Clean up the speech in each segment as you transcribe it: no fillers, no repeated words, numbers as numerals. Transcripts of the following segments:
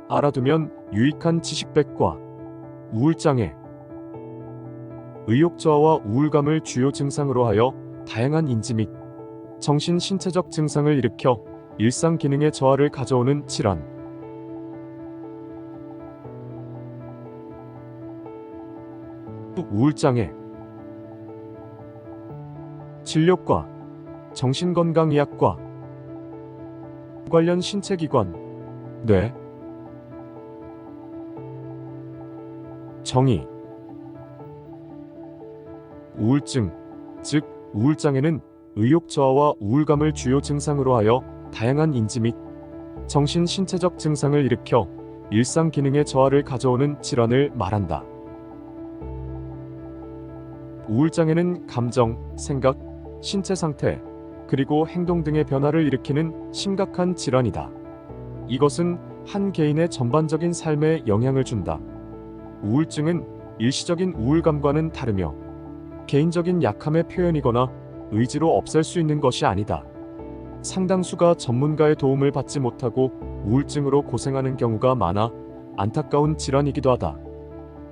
알아두면 유익한 지식백과. 우울장애. 의욕 저하와 우울감을 주요 증상으로 하여 다양한 인지 및 정신 신체적 증상을 일으켜 일상 기능의 저하를 가져오는 질환. 우울장애. 진료과, 정신건강의학과. 관련 신체기관, 뇌. 정의. 우울증, 즉 우울장애는 의욕 저하와 우울감을 주요 증상으로 하여 다양한 인지 및 정신 신체적 증상을 일으켜 일상 기능의 저하를 가져오는 질환을 말한다. 우울장애는 감정, 생각, 신체 상태, 그리고 행동 등의 변화를 일으키는 심각한 질환이다. 이것은 한 개인의 전반적인 삶에 영향을 준다. 우울증은 일시적인 우울감과는 다르며 개인적인 약함의 표현이거나 의지로 없앨 수 있는 것이 아니다. 상당수가 전문가의 도움을 받지 못하고 우울증으로 고생하는 경우가 많아 안타까운 질환이기도 하다.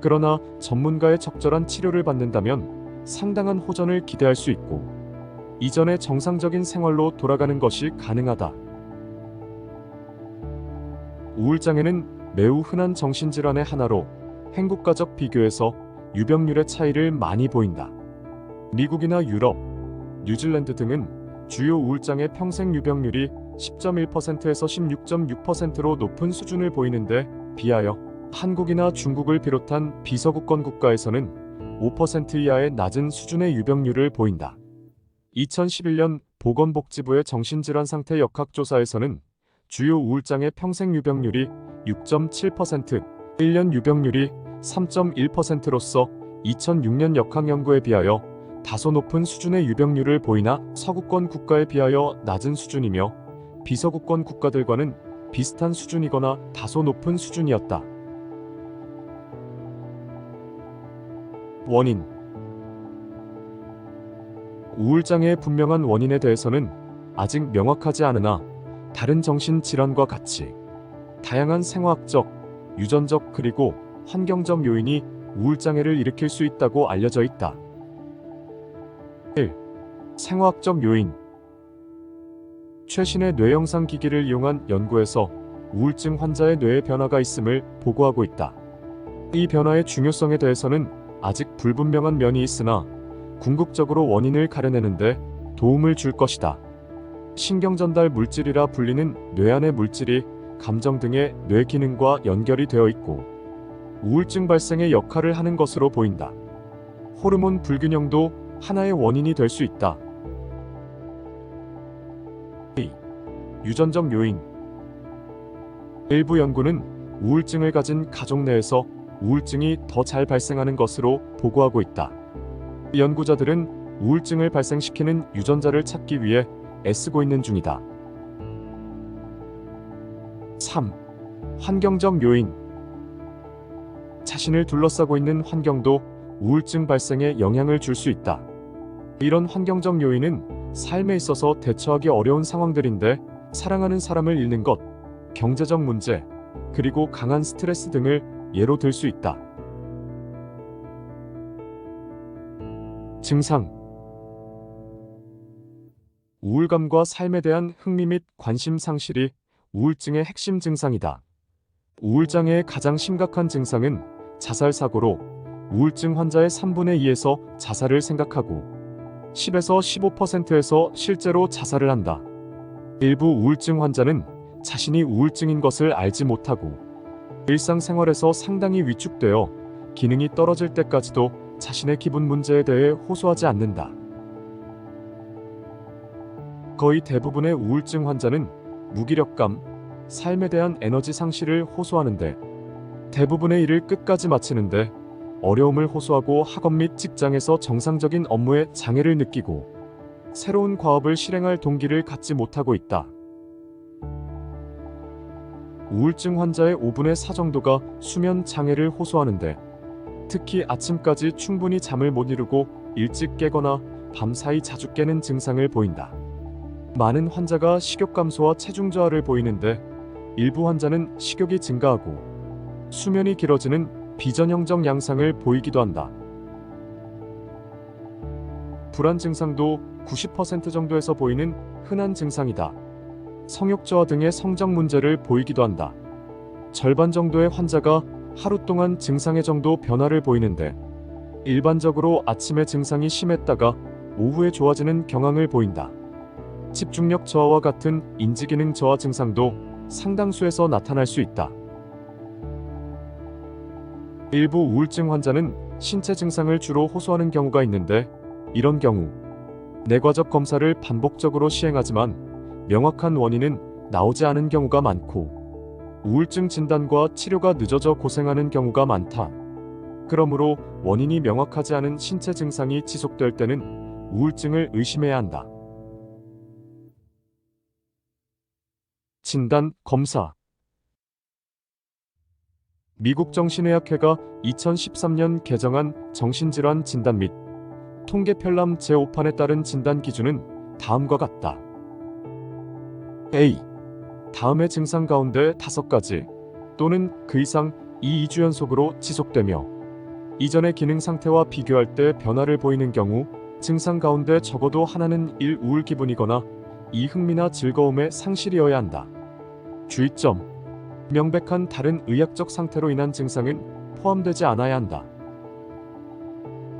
그러나 전문가의 적절한 치료를 받는다면 상당한 호전을 기대할 수 있고 이전의 정상적인 생활로 돌아가는 것이 가능하다. 우울장애는 매우 흔한 정신질환의 하나로 행국가적 비교에서 유병률의 차이를 많이 보인다. 미국이나 유럽, 뉴질랜드 등은 주요 우울장애 평생 유병률이 10.1%에서 16.6%로 높은 수준을 보이는데 비하여 한국이나 중국을 비롯한 비서구권 국가에서는 5% 이하의 낮은 수준의 유병률을 보인다. 2011년 보건복지부의 정신질환 상태 역학조사에서는 주요 우울장애 평생 유병률이 6.7%, 1년 유병률이 3.1%로서 2006년 역학연구에 비하여 다소 높은 수준의 유병률을 보이나 서구권 국가에 비하여 낮은 수준이며 비서구권 국가들과는 비슷한 수준이거나 다소 높은 수준이었다. 원인. 우울장애의 분명한 원인에 대해서는 아직 명확하지 않으나 다른 정신질환과 같이 다양한 생화학적, 유전적 그리고 환경적 요인이 우울장애를 일으킬 수 있다고 알려져 있다. 1. 생화학적 요인. 최신의 뇌영상 기기를 이용한 연구에서 우울증 환자의 뇌에 변화가 있음을 보고하고 있다. 이 변화의 중요성에 대해서는 아직 불분명한 면이 있으나 궁극적으로 원인을 가려내는데 도움을 줄 것이다. 신경전달 물질이라 불리는 뇌안의 물질이 감정 등의 뇌 기능과 연결이 되어 있고 우울증 발생의 역할을 하는 것으로 보인다. 호르몬 불균형도 하나의 원인이 될 수 있다. 2. 유전적 요인. 일부 연구는 우울증을 가진 가족 내에서 우울증이 더 잘 발생하는 것으로 보고하고 있다. 연구자들은 우울증을 발생시키는 유전자를 찾기 위해 애쓰고 있는 중이다. 3. 환경적 요인. 자신을 둘러싸고 있는 환경도 우울증 발생에 영향을 줄 수 있다. 이런 환경적 요인은 삶에 있어서 대처하기 어려운 상황들인데 사랑하는 사람을 잃는 것, 경제적 문제, 그리고 강한 스트레스 등을 예로 들 수 있다. 증상. 우울감과 삶에 대한 흥미 및 관심 상실이 우울증의 핵심 증상이다. 우울장애의 가장 심각한 증상은 자살 사고로 우울증 환자의 3분의 2에서 자살을 생각하고 10에서 15%에서 실제로 자살을 한다. 일부 우울증 환자는 자신이 우울증인 것을 알지 못하고 일상생활에서 상당히 위축되어 기능이 떨어질 때까지도 자신의 기분 문제에 대해 호소하지 않는다. 거의 대부분의 우울증 환자는 무기력감, 삶에 대한 에너지 상실을 호소하는데 대부분의 일을 끝까지 마치는데 어려움을 호소하고 학업 및 직장에서 정상적인 업무에 장애를 느끼고 새로운 과업을 실행할 동기를 갖지 못하고 있다. 우울증 환자의 5분의 4 정도가 수면 장애를 호소하는데 특히 아침까지 충분히 잠을 못 이루고 일찍 깨거나 밤사이 자주 깨는 증상을 보인다. 많은 환자가 식욕 감소와 체중 저하를 보이는데 일부 환자는 식욕이 증가하고 수면이 길어지는 비전형적 양상을 보이기도 한다. 불안 증상도 90% 정도에서 보이는 흔한 증상이다. 성욕 저하 등의 성적 문제를 보이기도 한다. 절반 정도의 환자가 하루 동안 증상의 정도 변화를 보이는데 일반적으로 아침에 증상이 심했다가 오후에 좋아지는 경향을 보인다. 집중력 저하와 같은 인지기능 저하 증상도 상당수에서 나타날 수 있다. 일부 우울증 환자는 신체 증상을 주로 호소하는 경우가 있는데 이런 경우 내과적 검사를 반복적으로 시행하지만 명확한 원인은 나오지 않은 경우가 많고 우울증 진단과 치료가 늦어져 고생하는 경우가 많다. 그러므로 원인이 명확하지 않은 신체 증상이 지속될 때는 우울증을 의심해야 한다. 진단, 검사. 미국 정신의학회가 2013년 개정한 정신질환 진단 및 통계 편람 제5판에 따른 진단 기준은 다음과 같다. A. 다음의 증상 가운데 5가지 또는 그 이상 2주 연속으로 지속되며 이전의 기능 상태와 비교할 때 변화를 보이는 경우 증상 가운데 적어도 하나는 1. 우울 기분이거나 2. 흥미나 즐거움의 상실이어야 한다. 주의점. 명백한 다른 의학적 상태로 인한 증상은 포함되지 않아야 한다.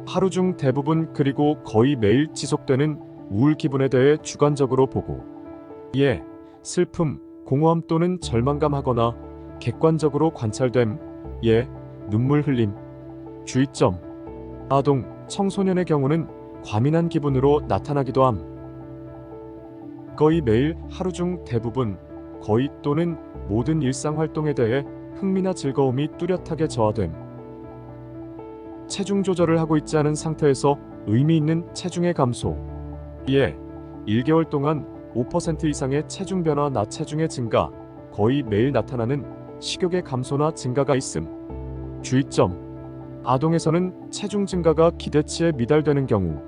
하루 중 대부분 그리고 거의 매일 지속되는 우울 기분에 대해 주관적으로 보고 예, 슬픔, 공허함 또는 절망감하거나 객관적으로 관찰됨, 예, 눈물 흘림. 주의점. 아동, 청소년의 경우는 과민한 기분으로 나타나기도 함. 거의 매일 하루 중 대부분 거의 또는 모든 일상 활동에 대해 흥미나 즐거움이 뚜렷하게 저하됨. 체중 조절을 하고 있지 않은 상태에서 의미 있는 체중의 감소. 예, 1개월 동안 5% 이상의 체중 변화나 체중의 증가, 거의 매일 나타나는 식욕의 감소나 증가가 있음. 주의점. 아동에서는 체중 증가가 기대치에 미달되는 경우,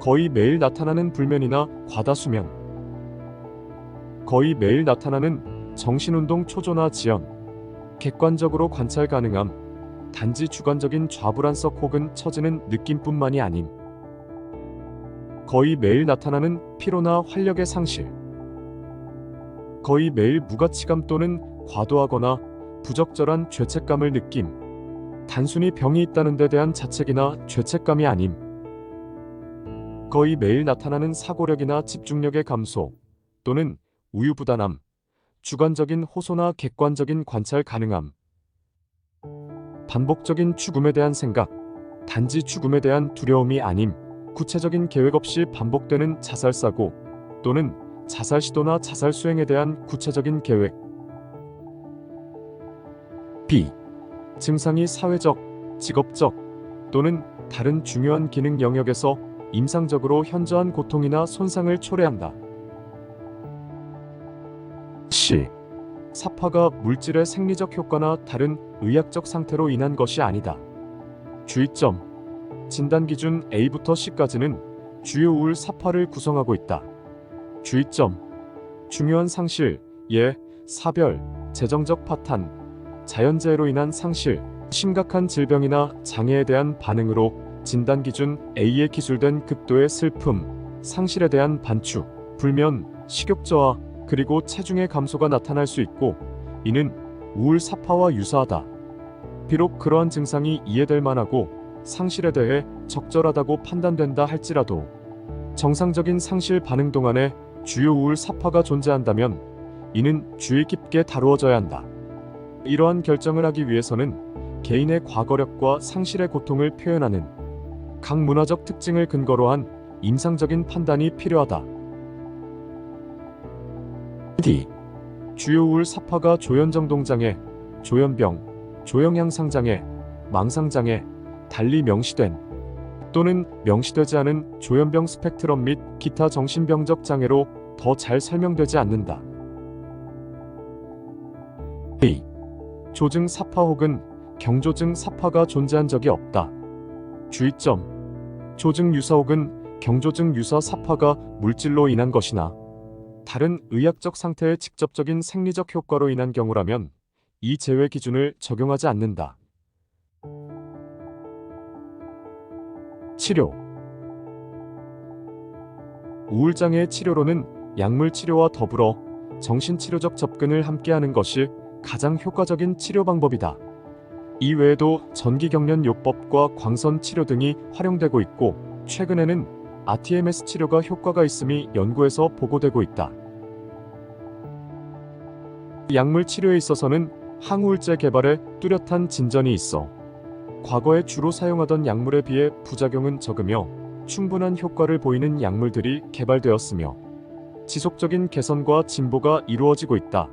거의 매일 나타나는 불면이나 과다수면, 거의 매일 나타나는 정신운동 초조나 지연, 객관적으로 관찰 가능함, 단지 주관적인 좌불안석 혹은 처지는 느낌뿐만이 아님, 거의 매일 나타나는 피로나 활력의 상실, 거의 매일 무가치감 또는 과도하거나 부적절한 죄책감을 느낌, 단순히 병이 있다는 데 대한 자책이나 죄책감이 아님, 거의 매일 나타나는 사고력이나 집중력의 감소 또는 우유부단함, 주관적인 호소나 객관적인 관찰 가능함, 반복적인 죽음에 대한 생각, 단지 죽음에 대한 두려움이 아님, 구체적인 계획 없이 반복되는 자살사고 또는 자살 시도나 자살 수행에 대한 구체적인 계획. B. 증상이 사회적, 직업적 또는 다른 중요한 기능 영역에서 임상적으로 현저한 고통이나 손상을 초래한다. C. 사파가 물질의 생리적 효과나 다른 의학적 상태로 인한 것이 아니다. 주의점. 진단 기준 A부터 C까지는 주요 우울 사파를 구성하고 있다. 주의점. 중요한 상실, 예, 사별, 재정적 파탄, 자연재해로 인한 상실, 심각한 질병이나 장애에 대한 반응으로 진단 기준 A에 기술된 극도의 슬픔, 상실에 대한 반축, 불면, 식욕 저하, 그리고 체중의 감소가 나타날 수 있고 이는 우울 사파와 유사하다. 비록 그러한 증상이 이해될 만하고 상실에 대해 적절하다고 판단된다 할지라도 정상적인 상실 반응 동안에 주요 우울 사파가 존재한다면 이는 주의 깊게 다루어져야 한다. 이러한 결정을 하기 위해서는 개인의 과거력과 상실의 고통을 표현하는 각 문화적 특징을 근거로 한 임상적인 판단이 필요하다. D. 주요 우울 사파가 조현정동장애, 조현병, 조영향상장애, 망상장애, 달리 명시된 또는 명시되지 않은 조현병 스펙트럼 및 기타 정신병적 장애로 더 잘 설명되지 않는다. A. 조증 사파 혹은 경조증 사파가 존재한 적이 없다. 주의점. 조증 유사 혹은 경조증 유사 사파가 물질로 인한 것이나 다른 의학적 상태의 직접적인 생리적 효과로 인한 경우라면 이 제외 기준을 적용하지 않는다. 치료. 우울장애의 치료로는 약물 치료와 더불어 정신치료적 접근을 함께하는 것이 가장 효과적인 치료 방법이다. 이 외에도 전기경련요법과 광선치료 등이 활용되고 있고, 최근에는 RTMS 치료가 효과가 있음이 연구에서 보고되고 있다. 약물 치료에 있어서는 항우울제 개발에 뚜렷한 진전이 있어 과거에 주로 사용하던 약물에 비해 부작용은 적으며 충분한 효과를 보이는 약물들이 개발되었으며 지속적인 개선과 진보가 이루어지고 있다.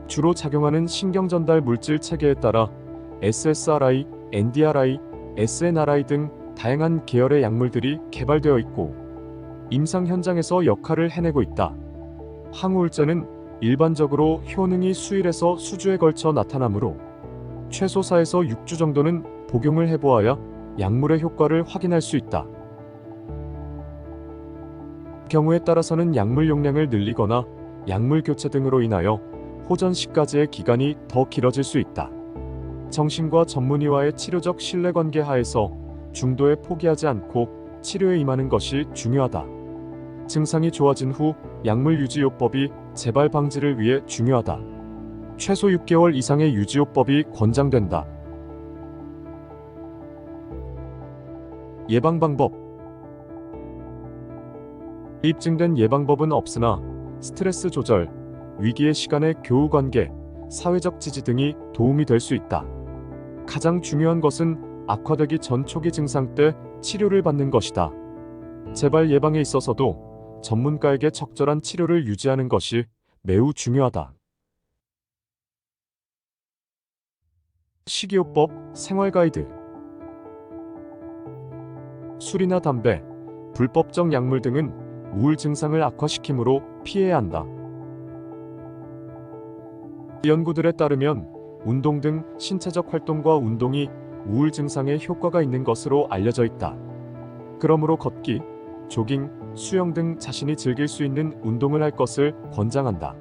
주로 작용하는 신경전달 물질 체계에 따라 SSRI, NDRI, SNRI 등 다양한 계열의 약물들이 개발되어 있고 임상 현장에서 역할을 해내고 있다. 항우울제는 일반적으로 효능이 수일에서 수주에 걸쳐 나타나므로 최소 4에서 6주 정도는 복용을 해보아야 약물의 효과를 확인할 수 있다. 경우에 따라서는 약물 용량을 늘리거나 약물 교체 등으로 인하여 호전 시까지의 기간이 더 길어질 수 있다. 정신과 전문의와의 치료적 신뢰관계 하에서 중도에 포기하지 않고 치료에 임하는 것이 중요하다. 증상이 좋아진 후 약물 유지요법이 재발 방지를 위해 중요하다. 최소 6개월 이상의 유지요법이 권장된다. 예방방법. 입증된 예방법은 없으나 스트레스 조절, 위기의 시간의 교우관계, 사회적 지지 등이 도움이 될 수 있다. 가장 중요한 것은 악화되기 전 초기 증상 때 치료를 받는 것이다. 재발 예방에 있어서도 전문가에게 적절한 치료를 유지하는 것이 매우 중요하다. 식이요법, 생활가이드. 술이나 담배, 불법적 약물 등은 우울 증상을 악화시키므로 피해야 한다. 연구들에 따르면 운동 등 신체적 활동과 운동이 우울 증상에 효과가 있는 것으로 알려져 있다. 그러므로 걷기, 조깅, 수영 등 자신이 즐길 수 있는 운동을 할 것을 권장한다.